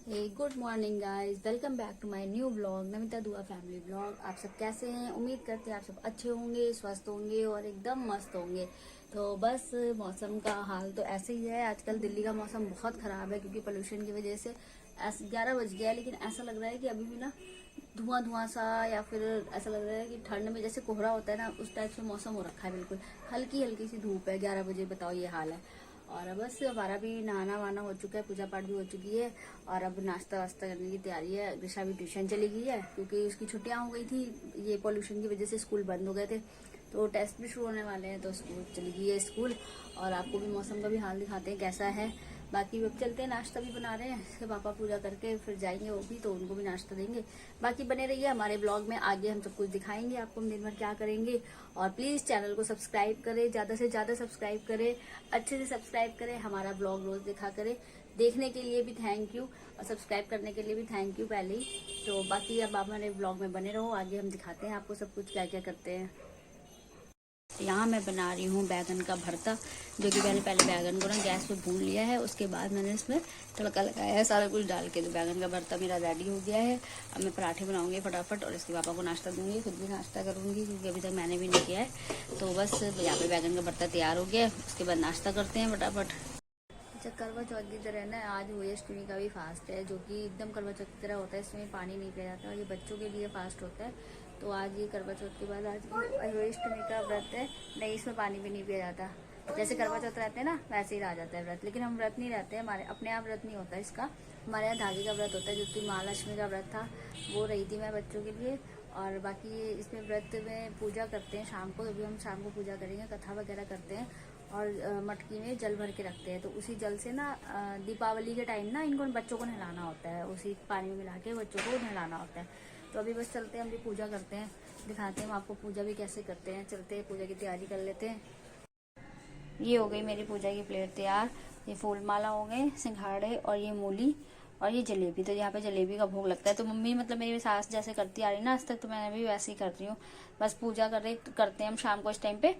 Good morning guys, welcome back to my new blog Namita Dua family blog. आप सब कैसे हैं? उम्मीद करते हैं आप सब अच्छे होंगे, स्वस्थ होंगे और एकदम मस्त होंगे। तो बस मौसम का हाल तो ऐसे ही है। आजकल दिल्ली का मौसम बहुत खराब है क्योंकि पोल्यूशन की वजह से 11 बज गया है, लेकिन ऐसा लग रहा है कि अभी भी ना धुआं धुआं सा, या फिर ऐसा लग रहा है कि ठंड में जैसे कोहरा होता है ना, उस टाइप से मौसम हो रखा है। बिल्कुल हल्की हल्की सी धूप है 11 बजे, बताओ ये हाल है। और बस हमारा भी नहाना वाना हो चुका है, पूजा पाठ भी हो चुकी है और अब नाश्ता वास्ता करने की तैयारी है। दिशा भी ट्यूशन चली गई है क्योंकि उसकी छुट्टियां हो गई थी, ये पोल्यूशन की वजह से स्कूल बंद हो गए थे, तो टेस्ट भी शुरू होने वाले हैं, तो स्कूल चली गई है स्कूल। और आपको भी मौसम का भी हाल दिखाते हैं कैसा है। बाकी अब चलते हैं, नाश्ता भी बना रहे हैं, इसके पापा पूजा करके फिर जाएंगे वो भी, तो उनको भी नाश्ता देंगे। बाकी बने रहिए हमारे ब्लॉग में, आगे हम सब कुछ दिखाएंगे आपको, हम दिन भर क्या करेंगे। और प्लीज चैनल को सब्सक्राइब करें, ज्यादा से ज्यादा सब्सक्राइब करें, अच्छे से सब्सक्राइब करें, हमारा ब्लॉग रोज दिखा करें। देखने के लिए भी थैंक यू और सब्सक्राइब करने के लिए भी थैंक यू पहले ही। तो बाकी अब आप हमारे ब्लॉग में बने रहो, आगे हम दिखाते हैं आपको सब कुछ क्या क्या करते हैं। यहाँ मैं बना रही हूँ बैगन का भरता, जो कि मैंने पहले बैगन को ना गैस पे भून लिया है, उसके बाद मैंने इसमें तड़का लगाया है सारा कुछ डाल के। तो बैगन का भरता मेरा रेडी हो गया है। अब मैं पराठे बनाऊंगी फटाफट और इसके पापा को नाश्ता दूंगी, खुद भी नाश्ता करूंगी क्योंकि अभी तक मैंने भी नहीं किया है। तो बस यहाँ पे बैगन का भरता तैयार हो गया है, उसके बाद नाश्ता करते हैं फटाफट। अच्छा, करवा चौथ की तरह ना आज हुई अष्टमी का भी फास्ट है, जो कि एकदम करवा चौथ की तरह होता है। इसमें पानी नहीं पिया जाता और ये बच्चों के लिए फास्ट होता है। तो आज ये करवा चौथ के बाद आज अष्टमी का व्रत है। नहीं, इसमें पानी भी नहीं पिया जाता। जैसे करवा चौथ रहते हैं ना, वैसे ही रह जाता है व्रत, लेकिन हम व्रत नहीं रहते, हमारे अपने आप व्रत नहीं होता इसका। हमारे यहाँ धागे का व्रत होता है, जो कि महालक्ष्मी का व्रत था, वो रही थी मैं बच्चों के लिए। और बाकी इसमें व्रत में पूजा करते हैं शाम को, अभी हम शाम को पूजा करेंगे, कथा वगैरह करते हैं और मटकी में जल भर के रखते हैं। तो उसी जल से ना दीपावली के टाइम ना इनको बच्चों को नहलाना होता है, उसी पानी में मिला के बच्चों को नहलाना होता है। तो अभी बस चलते हैं, हम भी पूजा करते हैं, दिखाते हैं आपको पूजा भी कैसे करते हैं। चलते हैं, पूजा की तैयारी कर लेते हैं। ये हो गई मेरी पूजा की प्लेट तैयार। ये फूल माला हो गए, सिंघाड़े और ये मूली और ये जलेबी। तो यहाँ पे जलेबी का भोग लगता है। तो मम्मी मतलब मेरी सास जैसे करती आ रही ना आज तक, तो मैं भी वैसे ही कर रही हूँ। बस पूजा करते हैं हम शाम को इस टाइम पे।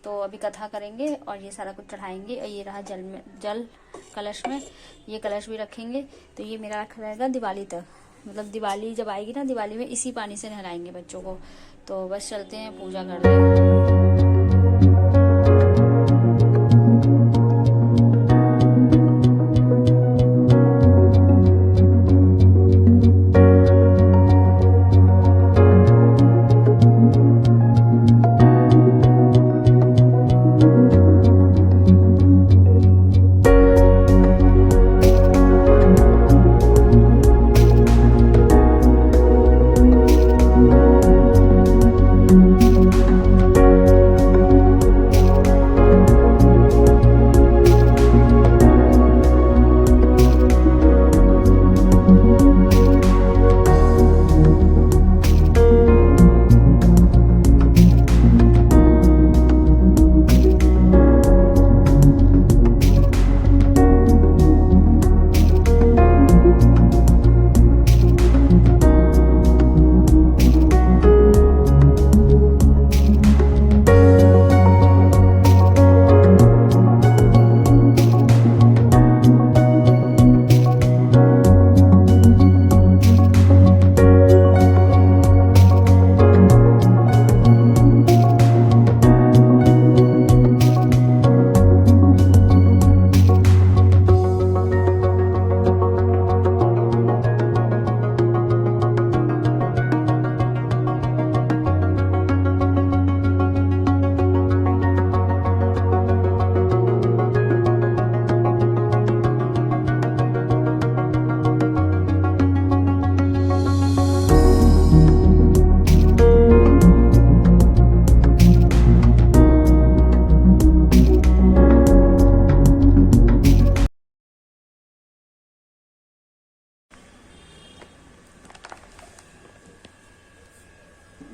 तो अभी कथा करेंगे और ये सारा कुछ चढ़ाएंगे। और ये रहा जल कलश में, ये कलश भी रखेंगे। तो ये मेरा रखा रहेगा दिवाली तक, मतलब दिवाली जब आएगी ना, दिवाली में इसी पानी से नहलाएंगे बच्चों को। तो बस चलते हैं, पूजा करते हैं।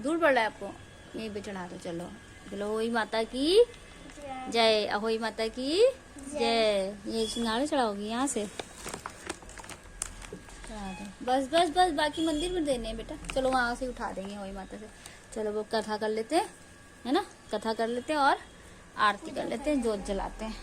दूर पड़ रहा है आपको, यहीं पे चढ़ा दो। चलो बोलो अहोई माता की जय, अहोई माता की जय। ये सिंघाड़े चढ़ाओगी यहाँ से, चढ़ा दो। बस बस बस, बाकी मंदिर में देने हैं बेटा। चलो वहाँ से उठा देंगे अहोई माता से। चलो वो कथा कर लेते हैं, है ना, कथा कर लेते हैं और आरती कर लेते हैं, जोत जलाते हैं।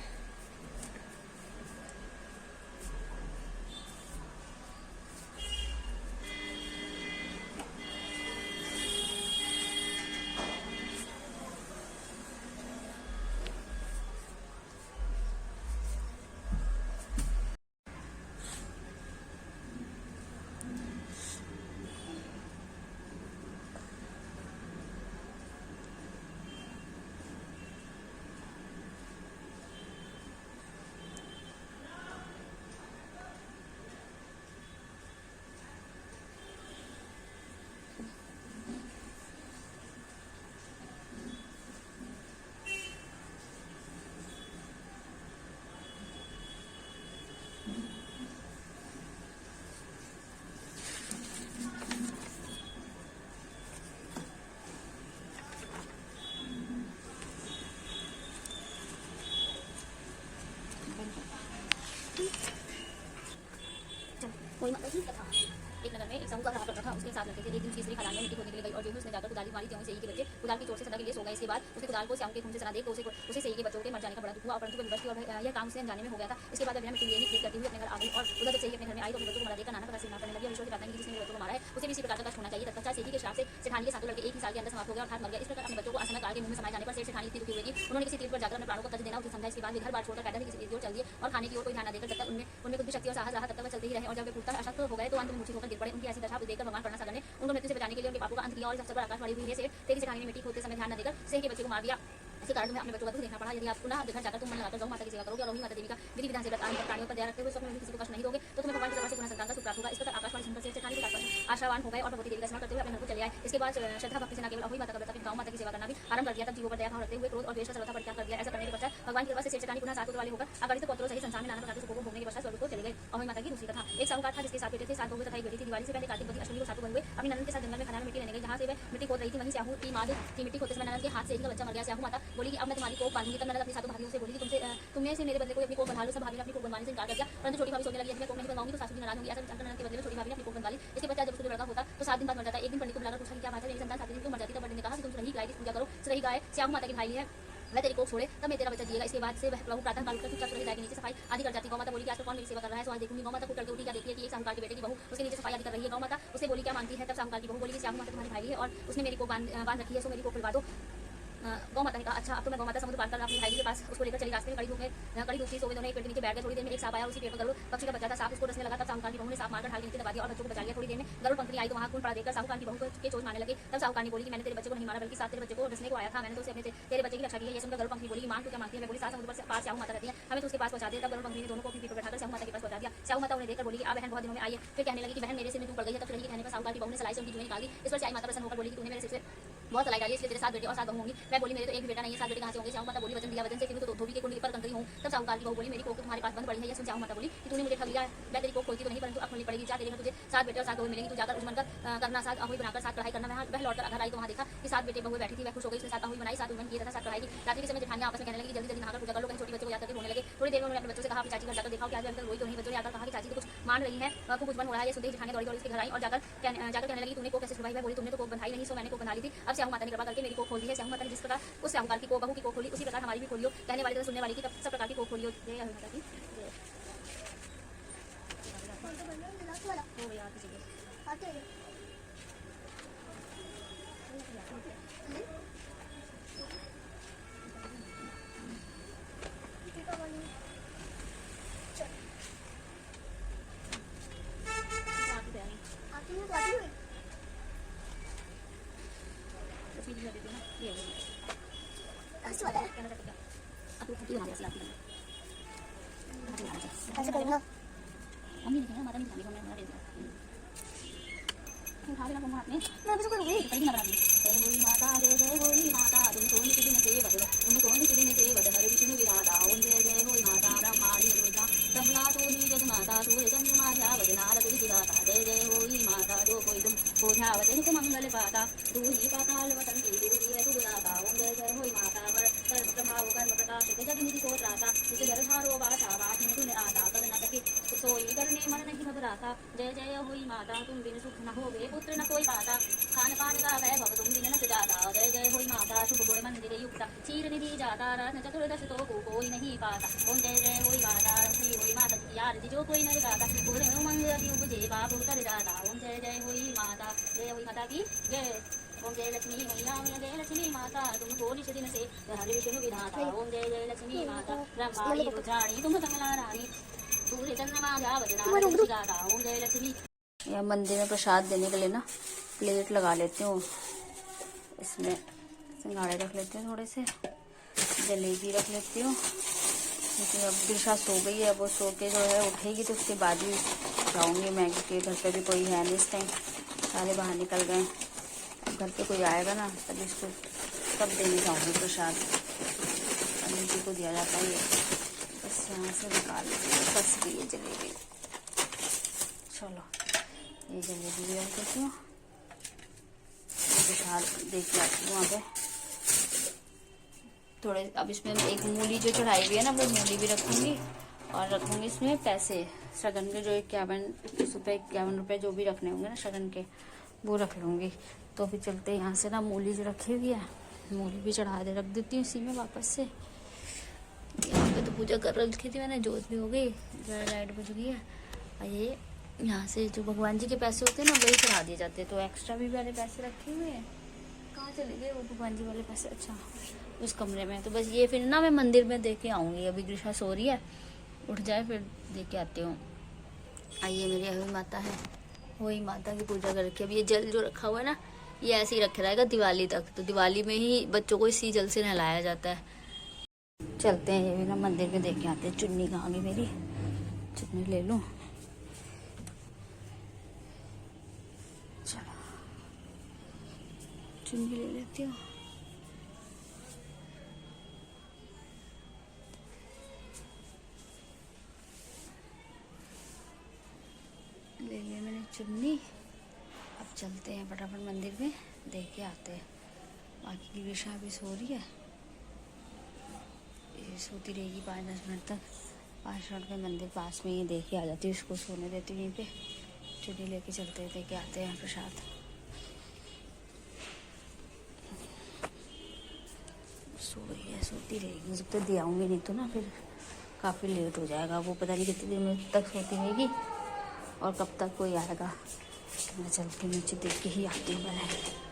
कोई मतलब की कथा। एक नगर में एक साहू का घाट रखा था, उसके साथ रहते थे। एक दिन उसकी स्त्री खदान में मिट्टी खोदने के लिए गई और जो है उसने जाकर कुदाली मारी, त्यों सही के बच्चे कुदाल की चोट से सदा के लिए सो गए। इसके बाद उसने कुदाल को स्याहू के खून से सना देख उसे सही के बच्चों के मर जाने का बड़ा दुख हुआ, परंतु वह विवश थी और यह काम उसे अनजाने में हो गया था। इसके बाद वह मिट्टी लिए खेत करती हुई अपने घर आ गई और उधर जब सही अपने घर में आई तो अपने बच्चों को मारा देखकर नाना प्रकार से करने लगी और ईश्वर से प्रार्थना की जिसने मेरे बच्चों को मारा है उसे भी इसी प्रकार का कष्ट होना चाहिए। तत्पश्चात सेठी के श्राप से सेठानी के सातों लड़के एक ही साल के अंदर समाप्त हो गए और हाथ मर गया। इस प्रकार अपने बच्चों को अचानक काल के मुंह में समाये जाने पर सेठ सेठानी इतनी दुखी हुई कि उन्होंने किसी तीर्थ पर जाकर अपने प्राणों को तज देना उचित समझा। इसके बाद वे घर बार छोड़कर पैदल ही किसी ओर चल दिए और खाने की ओर कोई ध्यान न देकर जब तक उनमें कुछ भी शक्ति और साहस रहा तब तक वह चलते ही रहे और जब वे पूछता अशक्त हो गए तो अंत में मूर्छित होकर गिर पड़े। उनकी ऐसी दशा देखकर भगवान करुणासागर ने उनको मृत्यु से बचाने के लिए उनके पापों का अंत किया और इस अवसर पर आकाशवाणी हुई है सेठ तेरी सेठानी ने मिट्टी खोदते समय ध्यान न देकर सेठ के बच्चे को मार दिया। इसके कारण तुम्हें अपने बच्चों का दुख देखना पड़ा। यदि आप पुनः घर जाकर तुम मन लगाकर गौ माता की सेवा करोगे और रोहिणी माता देवी का विधि विधान से प्राणियों पर दया रखते हुए स्वप्न में किसी को कष्ट नहीं दोगे तो तुम्हें भगवान की तरफ से पुनः संतान का सुख प्राप्त होगा। इस प्रकार आकाशवाणी सुनकर सेठ सेठानी के आशावान हो गए और भगवती देवी का स्मरण करते हुए अपने घर को चले आए। इसके बाद श्रद्धा भक्ति से न केवल अहोई माता का व्रत गौ माता की सेवा करना भी आरंभ कर दिया। तब जीवों पर दया भाव रखते हुए क्रोध और द्वेष का सर्वथा परित्याग कर दिया। ऐसा करने के पश्चात भगवान की कृपा से सेठ सेठानी पुनः सात पुत्र वाले होकर अगणित पौत्रों सहित संसार में नाना प्रकार के सुखों को भोगने के पश्चात स्वर्ग को चले गए। अहोई माता की दूसरी कथा। एक साहूकार था जिसके 7 बेटे थे, 7 बहुएं तथा एक बेटी थी। दिवाली से पहले कार्तिक वती अश्विनी को 7 बहुएं अपनी ननद के साथ जंगल में खदान में मिट्टी लेने गई। जहाँ से वह मिट्टी खोद रही थी वहीं स्याहू की माद की मिट्टी खोदते समय ननद के हाथ से एक का बच्चा मर गया। स्याहू माता बोली कि अब मैं तुम्हारी कोख बांधूंगी। तब ननद अपनी सातों भाभियों से बोली कि तुमने से मेरे बदले को अपनी कोख बंधा लो। सब भाभी ने अपनी कोख बनवाने से इनकार कर दिया, परंतु छोटी भाभी सोचने लगी यदि मैं कोख नहीं बनवाऊंगी तो सासू जी नाराज होंगी। ऐसा विचार कर ननद के बदले में छोटी भाभी ने अपनी कोख बनवा ली। इसके बच्चा जब उसको लड़का होता तो 7 दिन बाद मर जाता। एक दिन पंडित को बुलाकर पूछा कि क्या बात है, मेरी संतान 7 दिन क्यों मर जाती। तब पंडित ने कहा कि तुम सुरही गाय की पूजा करो। सुरही गाय स्याहू माता की भाई है, वह तेरी कोख छोड़े तब मैं तेरा बच्चा दिएगा। इसके बाद से वह प्रभु प्रातः काल उठकर चुपचाप सुरही गाय के नीचे सफाई आदि कर जाती। गौ माता बोली कि आज कौन मेरी सेवा कर रहा है, सो आज देखूंगी। गौ माता को करके उठी, क्या देखती है कि एक साहूकार के बेटे की बहू उसके नीचे सफाई आदि कर रही है। गौ माता उसे बोली क्या मांगती है। तब साहूकार की बहू बोली कि स्याहू माता तुम्हारी भाई है और उसने मेरी को बांध रखी है, सो मेरी को खुलवा दो। गौ माता ने कहा अच्छा। अब तो मैं गौ माता समुद्र पार कर अपनी भाई के पास उसको लेकर चली। रास्ते में कड़ी धूप थी, सो वे दोनों एक पेड़ के नीचे बैठ गए। थोड़ी देर में एक सांप आया, उसी पेड़ पर गरुड़ पक्षी का बच्चा था। सांप उसको डसने लगा। तब साहूकार की बहू ने सांप मारकर ढाल के नीचे दबा दिया और बच्चों को बचा लिया। थोड़ी देर में गरुड़ पंखुड़ी आई तो वहां खून पड़ा देखकर साहूकार की बहू के चोट मारने लगे। तब साहूकार ने बोली कि मैंने तेरे बच्चे को नहीं मारा बल्कि साथ तेरे बच्चे को डसने को आया था। मैंने तो उसे अपने तेरे बच्चे की रक्षा की है। ये सुनकर गरुड़ पंखुड़ी बोली कि मां तू क्या मांगती है। मैं बोली सात समुद्र पर पास स्याहू माता रहती है, हमें तो उसके पास पहुंचा दे। तब गरुड़ पंखुड़ी ने दोनों को अपनी पीठ पर बैठाकर स्याहू माता के पास पहुंचा दिया। स्याहू माता उन्हें देखकर बोली कि आ बहन बहुत दिनों में आई है। फिर कहने लगी कि बहन मेरे सिर में तू पड़ गई है। तब सुरही के कहने पर साहूकार की बहू ने सलाई से उनकी जुएं निकाल दी। इस पर स्याही माता प्रसन्न होकर बोली कि तूने मेरे सिर से बहुत सलाई डाली, इसलिए तेरे 7 बेटे और 7 बहू होंगी। मैं बोली मेरे तो एक भी बेटा नहीं है, 7 बेटे कहां से होंगे। स्याहू माता बोली वचन दिया, वचन से तो धोबी के कुंडली पर कंकरी हूं। तब साहूकार की बहू बोली मेरी कोख तुम्हारे पास बंद पड़ी है। यह सुन स्याहू माता बोली कि तूने मुझे ठग लिया। मैं तेरी कोख खोलती तो नहीं, परंतु अब खोलनी पड़ेगी। जा तेरे घर तुझे 7 बेटे और 7 बहू मिलेंगी। तू जाकर उजमन कर करना, 7 अहुई बनाकर 7 कढ़ाई करना। वह लौटकर घर आई तो वहां देखा कि 7 बेटे बहुएं बैठी थी। वह खुश हो गई, उसने 7 अहुई बनाई, 7 उजमन किए तथा 7 कढ़ाई की। रात्रि के समय जेठानियां आपस में कहने लगी जल्दी जल्दी नहाकर पूजा कर लो, कहीं छोटी बच्चे को याद करके रोने लगे। थोड़ी देर में उन्होंने अपने बच्चों से कहा अपनी चाची घर जाकर देखा कि आज अभी तक रोई तो नहीं। बच्चों ने आकर कहा कि चाची तो कुछ मान रही है, खूब उजमन हो रहा है। ये सुनते ही जेठानियां दौड़ी उसके घर आई और जाकर कहने लगी तूने को कैसे छुपाई। मैं बोली तुमने तो कोख बंधाई नहीं, सो मैंने कोख बंधा ली थी। अब स्याहू माता ने कृपा करके मेरी कोख खोल दी है। स्याहू माता ने जिस प्रकार उस स्याहूकार की बहू की कोख खोली उसी प्रकार हमारी भी खोलियो। कहने वाली तो सुनने वाली की सब प्रकार की कोख खोलियो। जय अहोई माता की जय। हो गया किसी को आते हैं। ऐसे करूँगा मम्मी ने कहा माता ने दिखाई को मैं उठा लेना हाथ में। मैं अभी तो करूँगी कहीं ना बना दी। जय होई माता तुमको नित्य दिन से वद हर विष्णु विराता। ओम जय जय होई माता ब्रह्माणी दुर्गा सबला तोनी जग माता सूर्य चंद्रमा ध्यावत नारद विदाता। जय जय होई माता जो कोई तुम हो ध्यावत नित मंगल पाता। तू ही पाताल वतंती तू ही है तू गुनाता। ओम जय जय होई माता कर्म प्रभाव कर्म प्रकाश जग निधि को त्राता। जिस घर धारो बासा बात में आता कर न सके सोई करने मन नहीं घबराता। जय जय होई माता तुम बिन सुख न होवे पुत्र न कोई पाता। खान पान का वैभव तुम बिन न जाता। जय जय होई माता शुभ गुण मंदिर युक्ता। चीर निधि जाता रत्न चतुर्दश तो को कोई नहीं पाता। ओम जय जय होई माता श्री होई माता की आरती जो कोई नहीं गाता। पूरे उमंग अति उपजे बाबू कर जाता। ओम जय जय होई माता जय होई माता की जय। ओम जय लक्ष्मी मैया जय लक्ष्मी माता तुमको निज दिन से हर विष्णु विधाता। ओम जय जय लक्ष्मी माता ब्रह्माणी रुद्राणी तुम कमला रानी सूर्य चंद्रमा ध्यावत नारद विदाता। ओम जय लक्ष्मी। यह मंदिर में प्रसाद देने के लिए ना प्लेट लगा लेती हूँ, इसमें सिंघाड़े रख लेती हूँ, थोड़े से जलेबी रख लेती हूँ। क्योंकि अब दिशा सो गई है, वो सो के जो है उठेगी तो उसके बाद ही जाऊँगी मैं, क्योंकि घर पे भी कोई है नहीं इस टाइम, सारे बाहर निकल गए। अब घर पे कोई आएगा ना तभी इसको तब देने जाऊँगी प्रसाद। अम्मी जी को दिया जाता है ये, बस यहाँ से निकाल फंस गई है जलेबी। चलो ये जलेबी भी रख देती हूँ, प्रसाद दे के आती हूँ वहाँ पे थोड़े। अब इसमें एक मूली जो चढ़ाई हुई है ना वो मूली भी रखूँगी और रखूँगी इसमें पैसे शगन के जो 51 रुपये जो भी रखने होंगे ना शगन के, वो रख लूँगी। तो अभी चलते हैं यहाँ से ना, मूली जो रखी हुई है मूली भी चढ़ा दे, रख देती हूँ इसी में वापस से। यहाँ पे तो पूजा कर रखी थी मैंने, जोत भी हो गई, लाइट बुझ गई है। और ये यहाँ से जो भगवान जी के पैसे होते हैं ना वही चढ़ा दिए जाते हैं। तो एक्स्ट्रा भी वाले पैसे रखे हुए हैं, कहाँ चले गए वो भगवान जी वाले पैसे? अच्छा उस कमरे में। तो बस ये फिर ना मैं मंदिर में दे के आऊँगी। अभी ग्रीष्मा सो रही है, उठ जाए फिर दे के आती हूँ। आइए मेरी अभी माता है, वही माता की पूजा कर रखी है। अभी ये जल जो रखा हुआ है ना, ये ऐसे ही रखा रहेगा दिवाली तक। तो दिवाली में ही बच्चों को इसी जल से नहलाया जाता है। चलते हैं ये भी ना मंदिर में देख के आते हैं। चुन्नी कहाँ गई मेरी, चुन्नी ले लूँ। चलो चुन्नी ले लेती हूँ। ले लिया मैंने चुन्नी। अब चलते हैं फटाफट मंदिर में, देख के आते हैं। बाकी की विशा अभी सो रही है, ये सोती रहेगी 5-10 मिनट तक। 5 मिनट में मंदिर पास में ही देख के आ जाती हूँ, इसको सोने देती हूँ यहीं पे। चुन्नी लेके चलते हैं, देख के आते हैं प्रसाद। सो गई है, सोती रहेगी जब तक दे आऊँगी, नहीं तो ना फिर काफ़ी लेट हो जाएगा। वो पता नहीं कितने दिन तक सोती रहेगी और कब तक कोई आएगा। तो मैं चल के नीचे देख के ही आती हूँ पहले।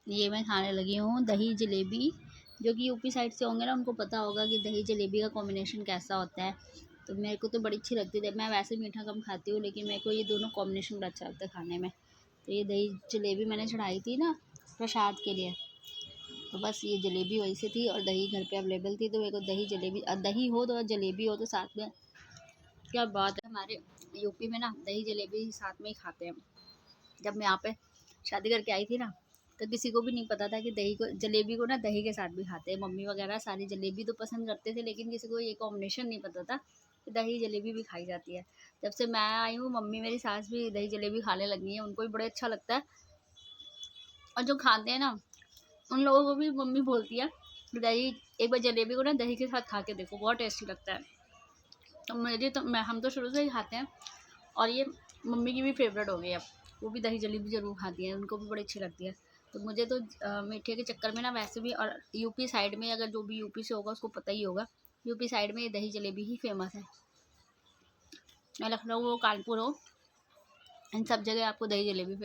ये मैं खाने लगी हूँ दही जलेबी। जो कि यूपी साइड से होंगे ना उनको पता होगा कि दही जलेबी का कॉम्बिनेशन कैसा होता है। तो मेरे को तो बड़ी अच्छी लगती है। मैं वैसे मीठा कम खाती हूँ, लेकिन मेरे को ये दोनों कॉम्बिनेशन बड़ा अच्छा लगता है खाने में। तो ये दही जलेबी मैंने चढ़ाई थी ना प्रसाद के लिए, तो बस ये जलेबी वहीं से थी और दही घर पे अवेलेबल थी। तो मेरे को दही जलेबी, दही हो तो जलेबी हो तो साथ में, क्या बात है। हमारे यूपी में ना दही जलेबी साथ में ही खाते हैं। जब मैं यहाँ पे शादी करके आई थी ना, तो किसी को भी नहीं पता था कि जलेबी को ना दही के साथ भी खाते हैं। मम्मी वगैरह सारी जलेबी तो पसंद करते थे, लेकिन किसी को ये कॉम्बिनेशन नहीं पता था कि दही जलेबी भी खाई जाती है। जब से मैं आई हूँ, मम्मी मेरी सास भी दही जलेबी खाने लगी है, उनको भी बड़े अच्छा लगता है। और जो खाते हैं ना उन लोगों को भी मम्मी बोलती है कि दही, एक बार जलेबी को ना दही के साथ खा के देखो, बहुत टेस्टी लगता है। तो हम तो शुरू से ही खाते हैं, और ये मम्मी की भी फेवरेट हो गई है। वो भी दही जलेबी ज़रूर खाती है, उनको भी बड़ी अच्छी लगती है। तो मुझे तो मीठे के चक्कर में ना वैसे भी, और यूपी साइड में अगर जो भी यूपी से होगा उसको पता ही होगा, यूपी साइड में ये दही जलेबी ही फेमस है। लखनऊ हो, कानपुर हो, इन सब जगह आपको दही जलेबी